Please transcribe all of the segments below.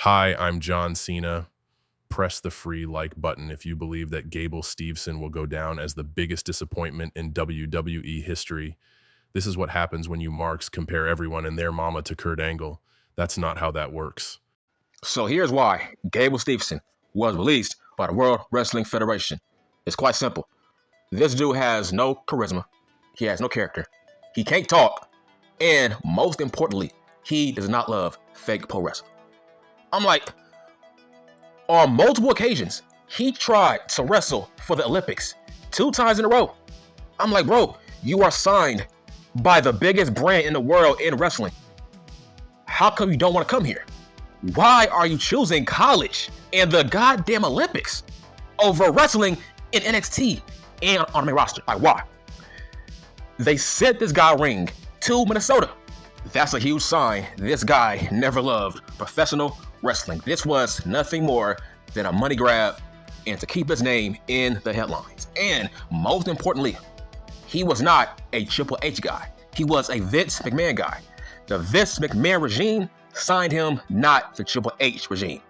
Hi, I'm John Cena. Press the free like button if you believe that Gable Steveson will go down as the biggest disappointment in WWE history. This is what happens when you marks compare everyone and their mama to Kurt Angle. That's not how that works. So here's why Gable Steveson was released by the World Wrestling Federation. It's quite simple. This dude has no charisma. He has no character. He can't talk. And most importantly, he does not love fake pro wrestling. I'm like, on multiple occasions, he tried to wrestle for the Olympics 2 times in a row. I'm like, bro, you are signed by the biggest brand in the world in wrestling. How come you don't want to come here? Why are you choosing college and the goddamn Olympics over wrestling in NXT and on the main roster? Like, why? They sent this guy ring to Minnesota. That's a huge sign. This guy never loved professional wrestling. This was nothing more than a money grab and to keep his name in the headlines. And most importantly, he was not a Triple H guy. He was a Vince McMahon guy. The Vince McMahon regime signed him, not the Triple H regime.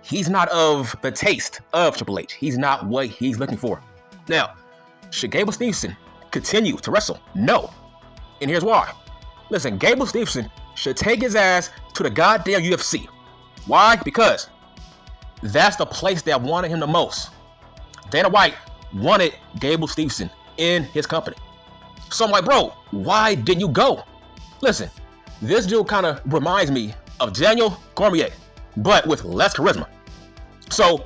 He's not of the taste of Triple H. He's not what he's looking for. Now, should Gable Steveson continue to wrestle? No. And here's why. Listen, Gable Steveson should take his ass to the goddamn UFC. Why? Because that's the place that wanted him the most. Dana White wanted Gable Steveson in his company. So I'm like, bro, why didn't you go? Listen, this dude kind of reminds me of Daniel Cormier, but with less charisma. So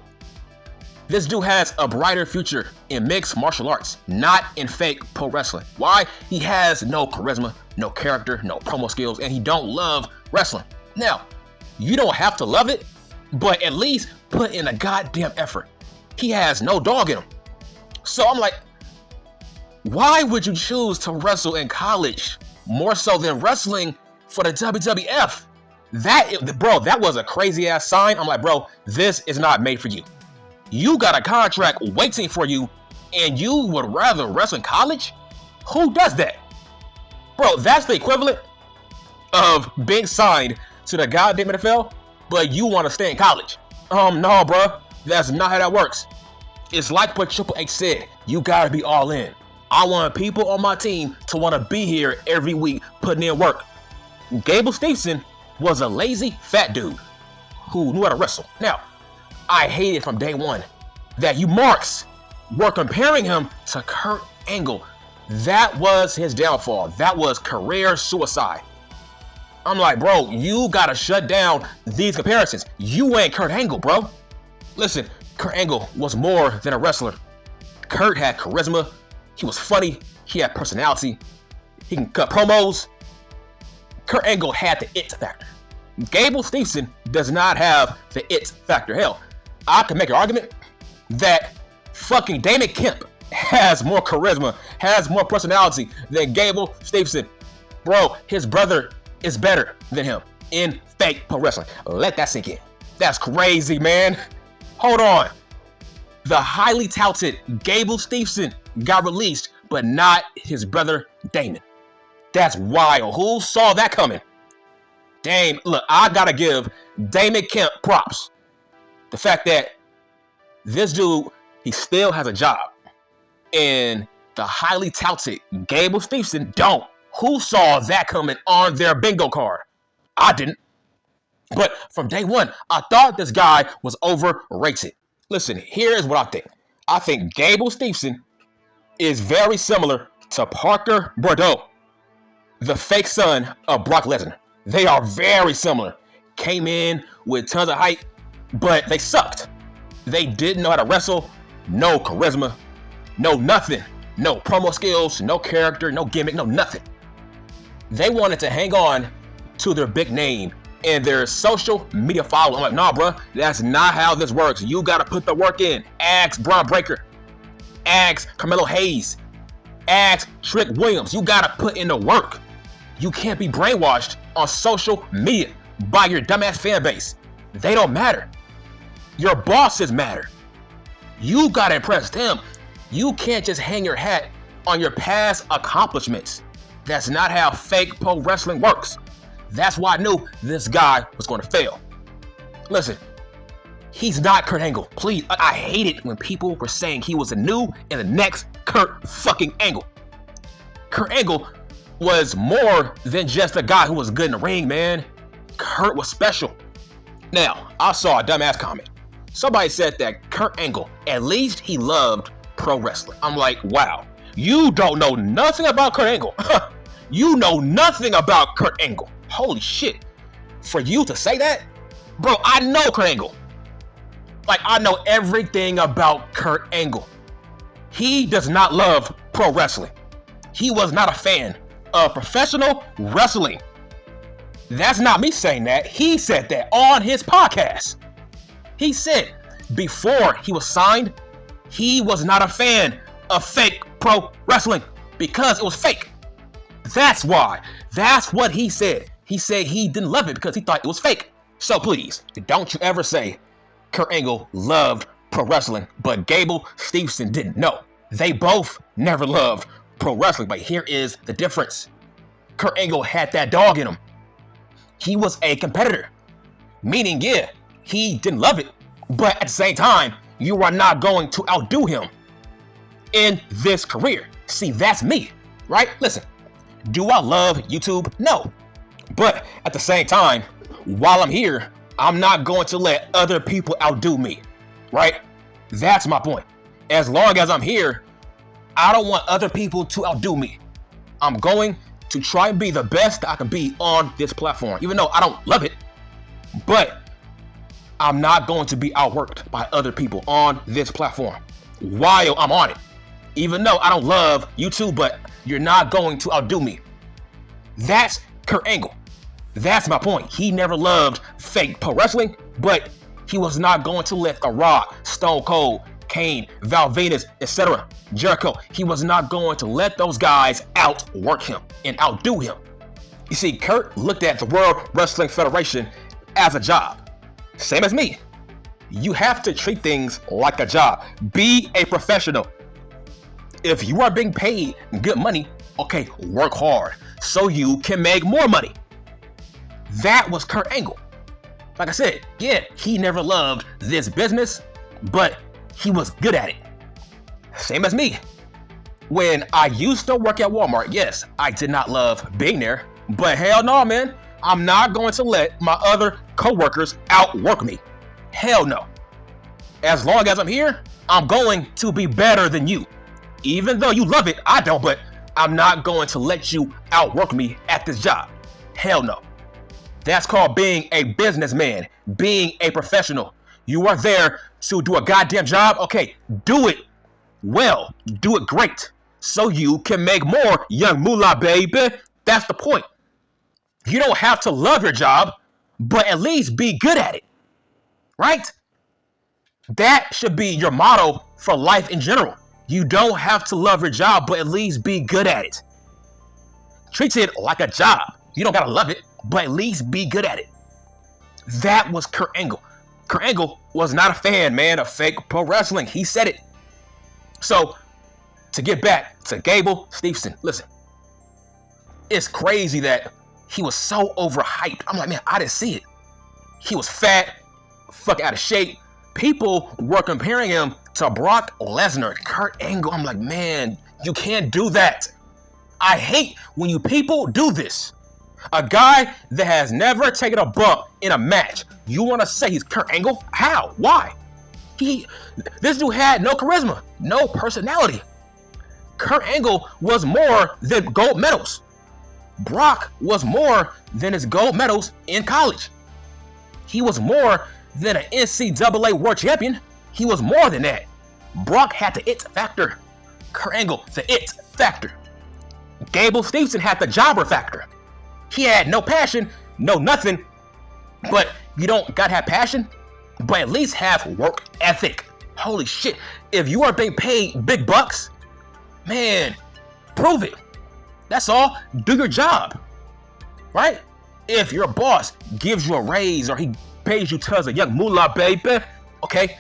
this dude has a brighter future in mixed martial arts, not in fake pro wrestling. Why? He has no charisma, no character, no promo skills, and he don't love wrestling. Now, you don't have to love it, but at least put in a goddamn effort. He has no dog in him. So I'm like, why would you choose to wrestle in college more so than wrestling for the WWF? That was a crazy ass sign. I'm like, bro, this is not made for you. You got a contract waiting for you, and you would rather wrestle in college? Who does that? Bro, that's the equivalent of being signed to the goddamn NFL, but you want to stay in college. No, bro, that's not how that works. It's like what Triple H said, you gotta be all in. I want people on my team to want to be here every week putting in work. Gable Steveson was a lazy fat dude who knew how to wrestle. Now, I hated from day one that you marks were comparing him to Kurt Angle. That was his downfall. That was career suicide. I'm like, bro, you gotta shut down these comparisons. You ain't Kurt Angle, bro. Listen, Kurt Angle was more than a wrestler. Kurt had charisma. He was funny. He had personality. He can cut promos. Kurt Angle had the it factor. Gable Steveson does not have the it factor. Hell, I can make an argument that fucking Damon Kemp has more charisma, has more personality than Gable Steveson. Bro, his brother is better than him in fake pro wrestling. Let that sink in. That's crazy, man. Hold on. The highly touted Gable Steveson got released, but not his brother Damon. That's wild. Who saw that coming? Damn, look, I gotta give Damon Kemp props. The fact that this dude, he still has a job. And the highly touted Gable Steveson don't. Who saw that coming on their bingo card? I didn't. But from day one, I thought this guy was overrated. Listen, here's what I think. I think Gable Steveson is very similar to Parker Bordeaux, the fake son of Brock Lesnar. They are very similar. Came in with tons of hype, but they sucked. They didn't know how to wrestle, no charisma, no nothing, no promo skills, no character, no gimmick, no nothing. They wanted to hang on to their big name and their social media following. I'm like, nah, bro, that's not how this works. You got to put the work in. Ask Braun Breaker. Ask Carmelo Hayes. Ask Trick Williams. You got to put in the work. You can't be brainwashed on social media by your dumbass fan base. They don't matter. Your bosses matter. You got to impress them. You can't just hang your hat on your past accomplishments. That's not how fake pro wrestling works. That's why I knew this guy was going to fail. Listen, he's not Kurt Angle. Please, I hate it when people were saying he was the new and the next Kurt fucking Angle. Kurt Angle was more than just a guy who was good in the ring, man. Kurt was special. Now, I saw a dumbass comment. Somebody said that Kurt Angle, at least he loved pro wrestling. I'm like, wow, you don't know nothing about Kurt Angle. You know nothing about Kurt Angle. Holy shit. For you to say that? Bro, I know Kurt Angle. Like, I know everything about Kurt Angle. He does not love pro wrestling. He was not a fan of professional wrestling. That's not me saying that. He said that on his podcast. He said before he was signed, he was not a fan of fake pro wrestling because it was fake. That's why. That's what he said. He said he didn't love it because he thought it was fake. So please, don't you ever say Kurt Angle loved pro wrestling, but Gable Steveson didn't. No, they both never loved pro wrestling, but here is the difference. Kurt Angle had that dog in him. He was a competitor, meaning, yeah, he didn't love it, but at the same time, you are not going to outdo him in this career. See, that's me, right? Listen, do I love YouTube? No, but at the same time, while I'm here, I'm not going to let other people outdo me, right? That's my point. As long as I'm here, I don't want other people to outdo me. I'm going to try and be the best I can be on this platform, even though I don't love it, but I'm not going to be outworked by other people on this platform while I'm on it. Even though I don't love YouTube, but you're not going to outdo me. That's Kurt Angle. That's my point. He never loved fake pro wrestling, but he was not going to let The Rock, Stone Cold, Kane, Val Venis, etc., Jericho, he was not going to let those guys outwork him and outdo him. You see, Kurt looked at the World Wrestling Federation as a job. Same as me. You have to treat things like a job. Be a professional. If you are being paid good money, okay, work hard so you can make more money. That was Kurt Angle. Like I said, yeah, he never loved this business, but he was good at it. Same as me. When I used to work at Walmart, yes, I did not love being there, but hell no, man. I'm not going to let my other coworkers outwork me. Hell no. As long as I'm here, I'm going to be better than you. Even though you love it, I don't, but I'm not going to let you outwork me at this job. Hell no. That's called being a businessman, being a professional. You are there to do a goddamn job. Okay, do it well, do it great, so you can make more, young moolah, baby. That's the point. You don't have to love your job, but at least be good at it, right? That should be your motto for life in general. You don't have to love your job, but at least be good at it. Treat it like a job. You don't gotta love it, but at least be good at it. That was Kurt Angle. Kurt Angle was not a fan, man, of fake pro wrestling. He said it. So, to get back to Gable Steveson, listen. It's crazy that he was so overhyped. I'm like, man, I didn't see it. He was fat, fuck out of shape. People were comparing him to Brock Lesnar, Kurt Angle. I'm like, man, you can't do that. I hate when you people do this. A guy that has never taken a bump in a match, you want to say he's Kurt Angle? How? Why? This dude had no charisma, no personality. Kurt Angle was more than gold medals. Brock was more than his gold medals in college. He was more than an NCAA world champion. He was more than that. Brock had the it factor. Kurt Angle, the it factor. Gable Steveson had the jobber factor. He had no passion, no nothing, but you don't gotta have passion, but at least have work ethic. Holy shit, if you are being paid big bucks, man, prove it. That's all. Do your job, right? If your boss gives you a raise or he pays you tons of young moolah, baby, okay,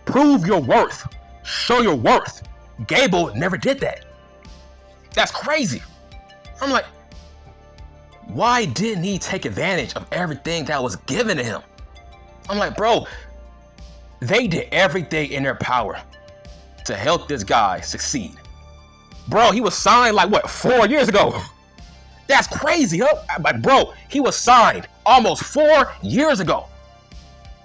prove your worth. Show your worth. Gable never did that. That's crazy. I'm like, why didn't he take advantage of everything that was given to him? I'm like, bro, they did everything in their power to help this guy succeed. Bro, he was signed like what, 4 years ago? That's crazy, huh? Like, bro, he was signed almost 4 years ago.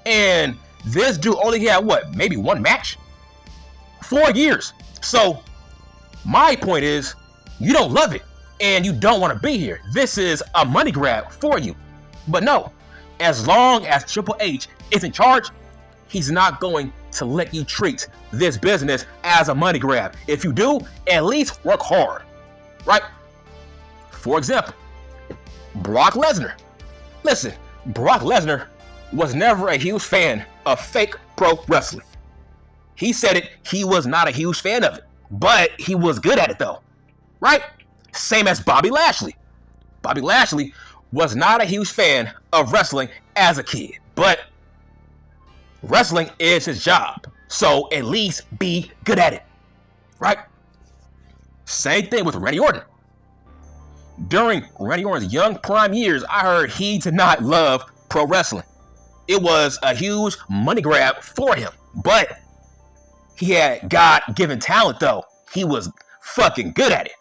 And this dude only had what, maybe one match? 4 years. So my point is, you don't love it and you don't want to be here. This is a money grab for you. But no, as long as Triple H is in charge, he's not going to let you treat this business as a money grab. If you do, at least work hard, right? For example, Brock Lesnar. Listen, Brock Lesnar was never a huge fan of fake pro wrestling. He said it, he was not a huge fan of it, but he was good at it though, right? Same as Bobby Lashley. Bobby Lashley was not a huge fan of wrestling as a kid, but wrestling is his job, so at least be good at it, right? Same thing with Randy Orton. During Randy Orton's young prime years, I heard he did not love pro wrestling. It was a huge money grab for him, but he had God-given talent though. He was fucking good at it.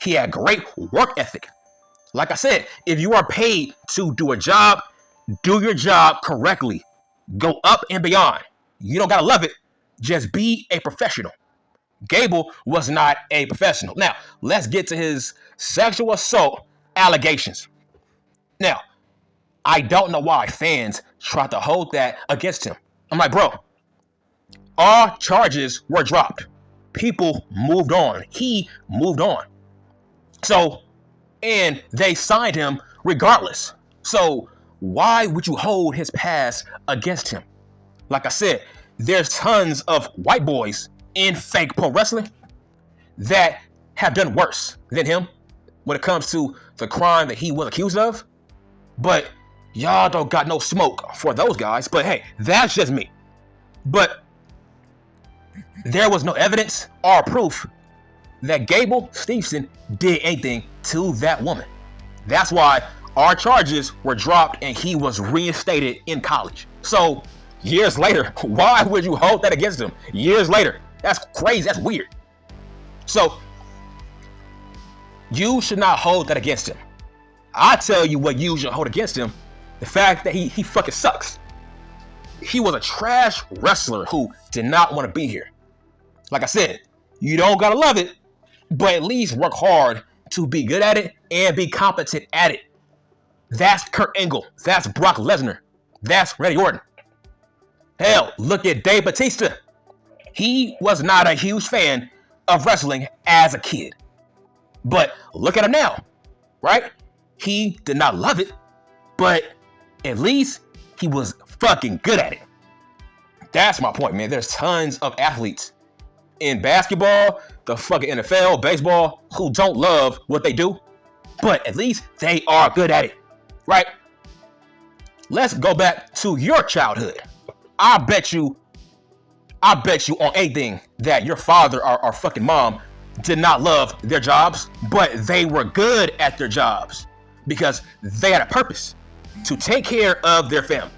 He had great work ethic. Like I said, if you are paid to do a job, do your job correctly. Go up and beyond. You don't gotta love it. Just be a professional. Gable was not a professional. Now, let's get to his sexual assault allegations. Now, I don't know why fans tried to hold that against him. I'm like, bro, all charges were dropped. People moved on. He moved on. So, and they signed him regardless. So, why would you hold his past against him? Like I said, there's tons of white boys in fake pro wrestling that have done worse than him when it comes to the crime that he was accused of. But y'all don't got no smoke for those guys. But hey, that's just me. But there was no evidence or proof that Gable Steveson did anything to that woman. That's why our charges were dropped and he was reinstated in college. So years later, why would you hold that against him? Years later, that's crazy, that's weird. So you should not hold that against him. I tell you what you should hold against him: the fact that he fucking sucks. He was a trash wrestler who did not want to be here. Like I said, you don't gotta love it, but at least work hard to be good at it and be competent at it. That's Kurt Angle. That's Brock Lesnar. That's Randy Orton. Hell, look at Dave Bautista. He was not a huge fan of wrestling as a kid. But look at him now, right? He did not love it, but at least he was fucking good at it. That's my point, man. There's tons of athletes in basketball, the fucking NFL, baseball, who don't love what they do, but at least they are good at it, right? Let's go back to your childhood. I bet you on anything that your father or fucking mom did not love their jobs, but they were good at their jobs because they had a purpose to take care of their family.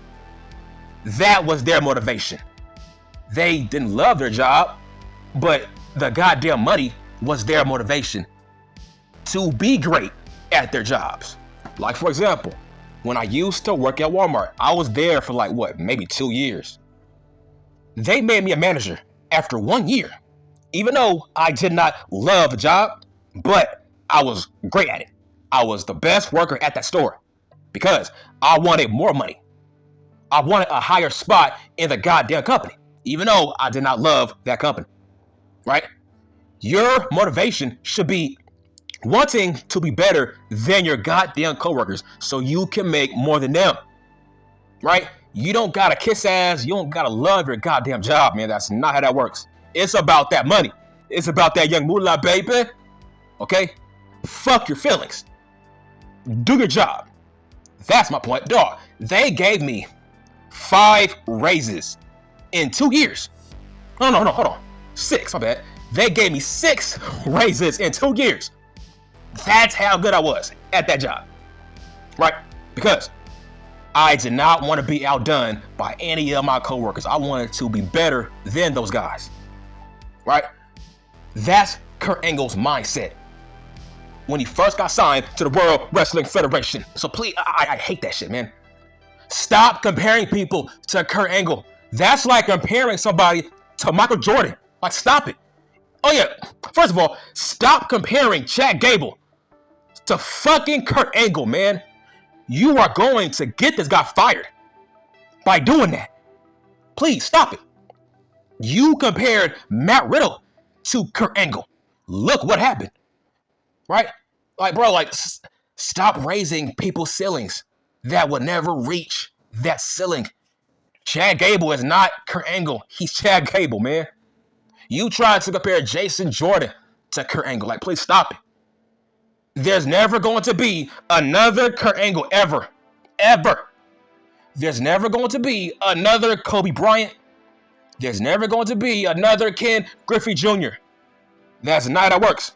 That was their motivation. They didn't love their job, but the goddamn money was their motivation to be great at their jobs. Like, for example, when I used to work at Walmart, I was there for like, what, maybe 2 years. They made me a manager after 1 year, even though I did not love the job, but I was great at it. I was the best worker at that store because I wanted more money. I wanted a higher spot in the goddamn company, even though I did not love that company, right? Your motivation should be wanting to be better than your goddamn coworkers so you can make more than them, right? You don't gotta kiss ass. You don't gotta love your goddamn job, man. That's not how that works. It's about that money. It's about that young moolah, baby. Okay? Fuck your feelings. Do your job. That's my point. Dog, they gave me 5 raises in 2 years. No, hold on. 6, my bad. They gave me 6 raises in 2 years. That's how good I was at that job, right? Because I did not want to be outdone by any of my coworkers. I wanted to be better than those guys, right? That's Kurt Angle's mindset when he first got signed to the World Wrestling Federation. So please, I hate that shit, man. Stop comparing people to Kurt Angle. That's like comparing somebody to Michael Jordan. Like, stop it. Oh yeah, first of all, stop comparing Chad Gable to fucking Kurt Angle, man. You are going to get this guy fired by doing that. Please stop it. You compared Matt Riddle to Kurt Angle. Look what happened, right? Like, bro, like, stop raising people's ceilings that would never reach that ceiling. Chad Gable is not Kurt Angle. He's Chad Gable, man. You tried to compare Jason Jordan to Kurt Angle. Like, please stop it. There's never going to be another Kurt Angle ever. Ever. There's never going to be another Kobe Bryant. There's never going to be another Ken Griffey Jr. That's not how it works.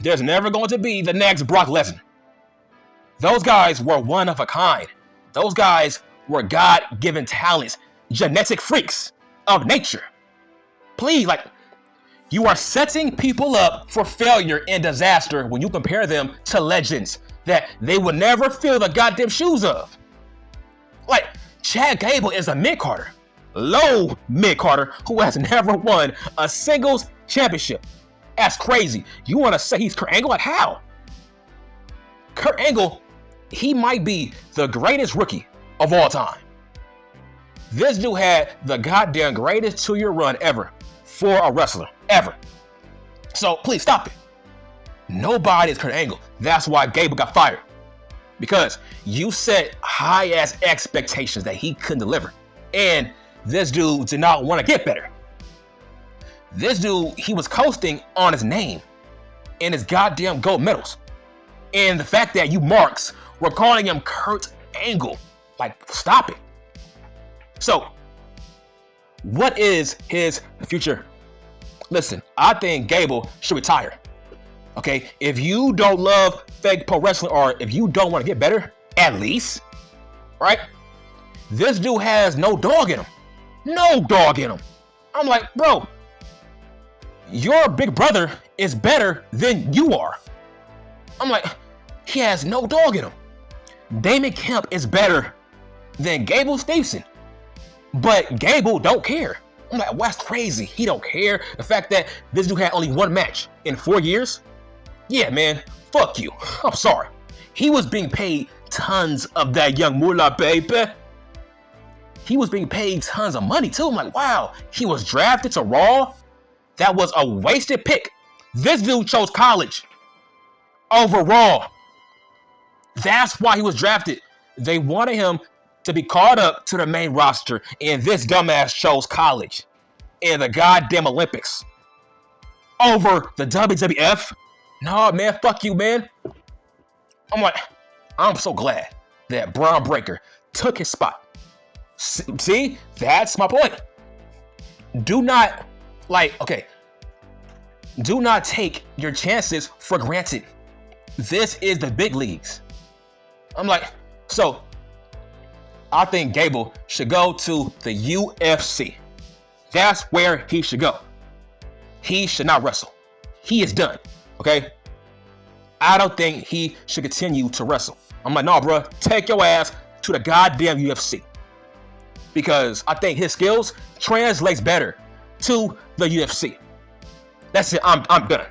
There's never going to be the next Brock Lesnar. Those guys were one of a kind. Those guys were God-given talents, genetic freaks of nature. Please, like, you are setting people up for failure and disaster when you compare them to legends that they would never fill the goddamn shoes of. Like, Chad Gable is a mid-carder, low mid-carder who has never won a singles championship. That's crazy. You want to say he's Kurt Angle? Like, how? Kurt Angle, he might be the greatest rookie of all time. This dude had the goddamn greatest 2-year run ever for a wrestler, ever. So please stop it. Nobody is Kurt Angle. That's why Gable got fired. Because you set high-ass expectations that he couldn't deliver. And this dude did not want to get better. This dude, he was coasting on his name and his goddamn gold medals. And the fact that you marks were calling him Kurt Angle. Like, stop it. So, what is his future? Listen, I think Gable should retire. Okay? If you don't love fake pro wrestling, or if you don't want to get better, at least, right? This dude has no dog in him. No dog in him. I'm like, bro, your big brother is better than you are. I'm like, he has no dog in him. Damon Kemp is better than Gable Steveson. But Gable don't care. I'm like, well, that's crazy. He don't care. The fact that this dude had only one match in 4 years. Yeah, man, fuck you. I'm sorry. He was being paid tons of that young moolah, baby. He was being paid tons of money too. I'm like, wow, he was drafted to Raw. That was a wasted pick. This dude chose college over Raw. That's why he was drafted. They wanted him to be called up to the main roster, and this dumbass chose college and the goddamn Olympics over the WWF. Nah, man, fuck you, man. I'm like, I'm so glad that Braun Breaker took his spot. See, that's my point. Do not, do not take your chances for granted. This is the big leagues. I'm like, so I think Gable should go to the UFC. That's where he should go. He should not wrestle. He is done, okay? I don't think he should continue to wrestle. I'm like, no, bro, take your ass to the goddamn UFC. Because I think his skills translates better to the UFC. That's it, I'm done.